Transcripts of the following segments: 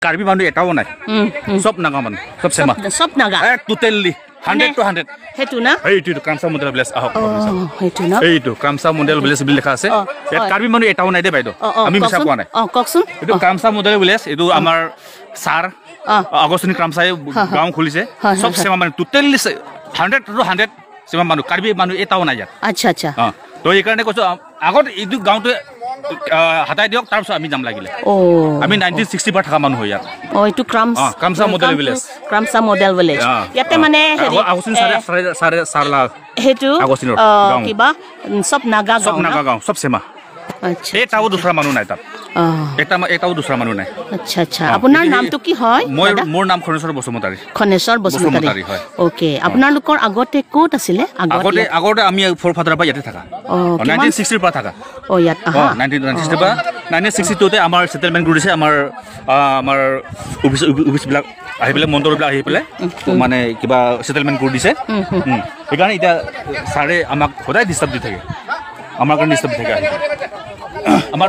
কাৰ্বি মানুহ এটাও নাই সব নাগা মানুহ সব সেমা সব নাগা টোটেলি 100 to 100 হেতু না এইটো কামসা মডেল ভিলেজ আহক হেতু না এইটো কামসা মডেল ভিলেজ বুলি লেখা আছে ইয়াত কাৰ্বি মানুহ এটাও নাই দে বাইদেউ আমি মিছা কোৱা নাই ককচোন এইটো কামসা মডেল ভিলেজ এইটো আমাৰ সাৰ আগষ্টনী কামসাই গাঁও খুলিছে সব সেমা মানুহ টোটেলি 100 to 100 সেমা মানুহ কাৰ্বি মানুহ এটাও নাই ইয়াত আচ্ছা আচ্ছা তো এই কাৰণে কৈছো আগত এইটো গাঁওটো হাতাই দিয়ক তাৰপিছত আমি যাম লাগিলে আমি 1960 পৰা থকা মানুহ ইয়াত এইটো কামসা মডেল ভিলেজ ইয়াতে মানে আগষ্টনী সাৰে লাখ হেতু কিবা সব নাগা গাঁও সব সেমা আচ্ছা এটাও দুসৰা মানুহ নাই তাত এটাও দুসৰা মানুহ নাই আচ্ছা আচ্ছা আপোনাৰ নামটো কি হয় মোৰ নাম খনেশ্বৰ বসুমতাৰী হয় ওকে আপোনালোকৰ আগতে ক'ত আছিলে আগতে আমি ফৰ ফাদাৰ পৰা ইয়াতে থাকা 1960 পৰা থাকা ইয়াত 1960 পৰা 1962 তে আমাৰ সেটেলমেন্ট কৰিছে আমাৰ অফিচ বিলাক আহি পেলাই মন্দিৰ বিলাক আহি পেলাই মানে কিবা সেটেলমেন্ট কৰি দিছে সেইকাৰণে এতিয়া সাৰে আমাক সদায় ডিস্টাৰ্ব দি থাকে আমাৰ কাৰণে ডিস্টাৰ্ব থাকে আমাৰ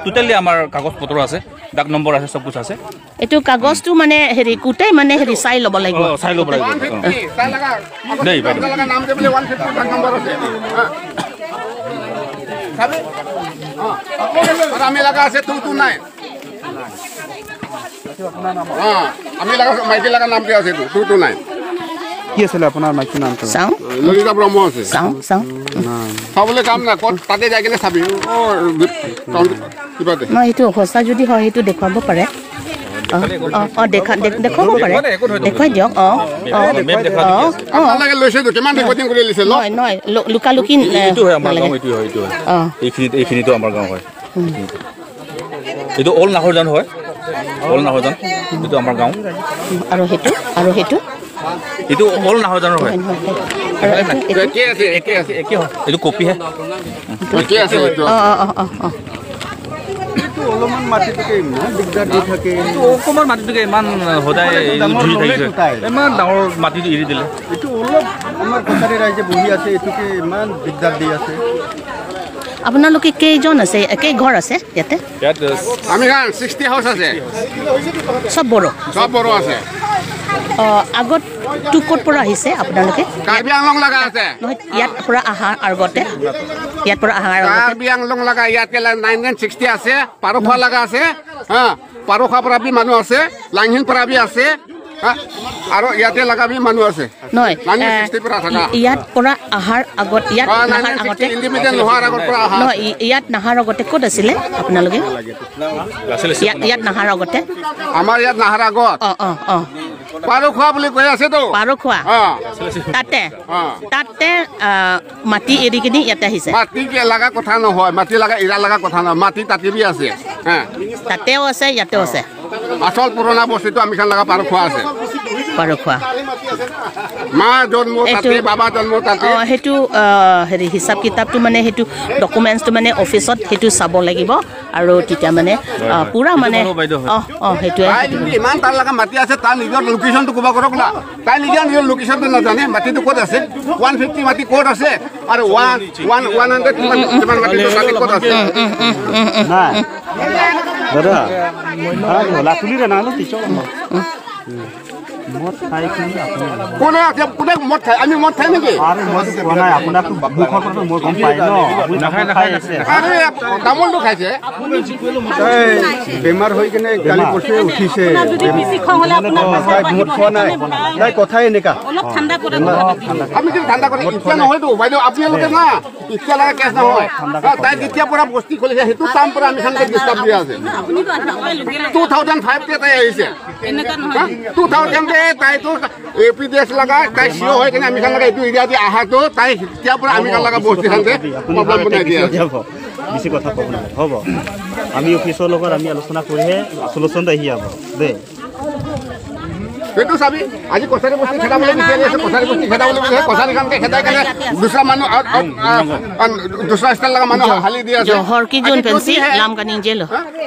টোটেলি আমাৰ কাগজ পত্ৰ আছে ডাক নম্বৰ আছে সব কিছু আছে এটো কাগজটো মানে হেৰি কুটাই মানে হেৰি চাই ল'ব লাগিব দেই বাইদেউ নাম দে বলে 150 ডাক নম্বৰ আছে সাবে আর আমি লাগা আছে 229 আমি লাগা মাইকি লাগা নাম কি আছে 229 কি আছিল আপোনাৰ মাইকিৰ নামটো চাও ললিতা ব্ৰহ্ম আছে চাও চাবলে কাম না কোন তাতে যাই কিনে চাবি কিবা দে না এইটো হসা যদি হয় এইটো দেখাব পাৰে দেখাব পাৰে দেখাই দিয়ক লাগে লৈছে তো কিমান ৰেকৰ্ডিং কৰি লৈছে নহয় লুকা লুকি এইটো হয় আমাৰ গাঁও এইটো হয় এইখিনিটো আমাৰ গাঁও হয় এইটো অল নাহৰজান হয় অল নাহৰজান এইটো আমাৰ গাঁও আৰু হেতু এইটো অল নাহৰজানৰ হয় একে আছে এইটো কপি হে একে আছে অলপমান মাটিটোকে ইমান দিগদাৰ দি থাকে অকণমান মাটিটোকে ইমান সদায় ধুই থাকিছে ইমান ডাঙৰ মাটিটো এৰি দিলে এইটো অলপ আমাৰ কছাৰী ৰাইজে বহি আছে এইটোকে ইমান দিগদাৰ দি আছে আপোনালোকে কেইজন আছে কেই ঘৰ আছে ইয়াতে আমি 60 হাউস আছে সব বড় আছে আগত টুকট পৰা আহিছে আপোনালোকে কাৰ্বি আংলং লাগা আছে নহয় ইয়াত পৰা আহাৰ আগতে কাৰ্বি আংলং লাগা ইয়াতে 1960 আছে পাৰখোৱা লাগা আছে পাৰখোৱা পৰা বি মানুহ আছে লাংহিন পৰা বি আছে আৰু ইয়াতে লাগা বি মানুহ আছে নহয় 1960 পৰা থাকা ইয়াত পৰা আহাৰ আগত ইয়াত নাহাৰ আগতে ইণ্ডিপেন্ডেন্ট নোহাৰ আগত পৰা আহাৰ নহয় ইয়াত নাহাৰ আগতে ক'ত আছিলে আপোনালোকে ইয়াত নাহাৰ আগতে আমাৰ ইয়াত নাহাৰ আগত পাৰখোৱা বুলি কৈ আছে তো পাৰখোৱা তাতে মাটি এৰি কিনি ইয়াতে আহিছে মাটি লাগা কথা নহয় মাটি লাগা ইৰা লাগা কথা নহয় মাটি তাতিবি আছে তাতেও আছে ইয়াতেও আছে আসল পুৰণা বস্তুটো আমি খান লাগা পাৰখোৱা আছে পাৰখোৱা মা জন্ম তাতে বাবা জন্ম তাতে হেতু হেৰি হিচাপ কিতাপটো মানে হেতু ডকুমেন্টছটো মানে অফিসত হেতু চাব লাগিব আৰু তেতিয়া মানে পুৰা মানে হেতু ইমান তাৰ লাগা মাটি আছে তাৰ নিজৰ লোকেশনটো কবা কৰক না তাই নিজৰ লোকেশনটো নাজানে মাটিটো ক'ত আছে 150 মাটি ক'ত আছে আৰু 100 কিমান মাটি ক'ত আছে নাই দাদা লা তুলিৰে না লো তিচো মত খাই কি কোনে আছে কোনে মত খাই আমি মত খাই নেকি আরে মত কোনাই আপোনাক মুখৰ পৰা মই গম পাই ন নাখাই আছে আৰে তামোলটো খাইছে বেমাৰ হৈ কিনে কালি পৰছে উঠিছে বেছি খং হলে আপোনাৰ মত খোৱা নাই নাই কথাই এনেকা অলপ ঠাণ্ডা কৰে আমি কি ঠাণ্ডা কৰি ইচ্ছা নহয়তো বাইদেউ আপোনালোকে না ইচ্ছা লাগা কেছ নহয় তাই যেতিয়া পৰা বস্তি খুলিছে হেতু টাইম পৰা আমি খানকে ডিস্টার্ব দি আছে আপুনি তো আটাকৈ লগে 2005 তে তাই আহিছে এনেকা নহয় 2000 তে তাই তো এপিডিএস লাগা তাই সিও হয় কিনে আমি খান লাগা এইটো এৰিয়া দি আহা তো তাই যেতিয়া পৰা আমি খান লাগা বস্তি খানকে প্ৰবলেম বনাই দিয়া বেছি কথা ক'ব নালাগে হ'ব আমি অফিসৰ লগত আমি আলোচনা কৰিহে সলিউশনটো আহি যাব দে সেইটো চাবি আজি কছাৰী বস্তি খেদাবলৈ বিচাৰি আছে কছাৰী বস্তি খেদাবলৈ বিচাৰে কছাৰী খানকে খেদাই কেনে দুসৰা মানুহ দুসৰা ষ্টাইল লাগা মানুহ হালি দি আছে হৰ কি জুন পেন্সি লাম কানি জেল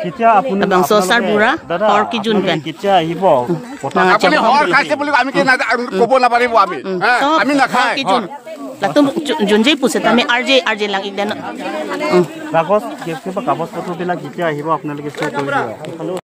কিতিয়া আপুনি বংশসাৰ বুঢ়া হৰ কি জুন পেন কিতিয়া আহিব আপুনি হৰ খাইছে বুলি আমি কি ক'ব নাপাৰিব আমি নাখায় কি জুন লাতুম জুনজেই পুছে আমি আৰজে লাগি দেন কাগজ পত্ৰবিলাক কিতিয়া আহিব আপোনালোকে চেক কৰি দিব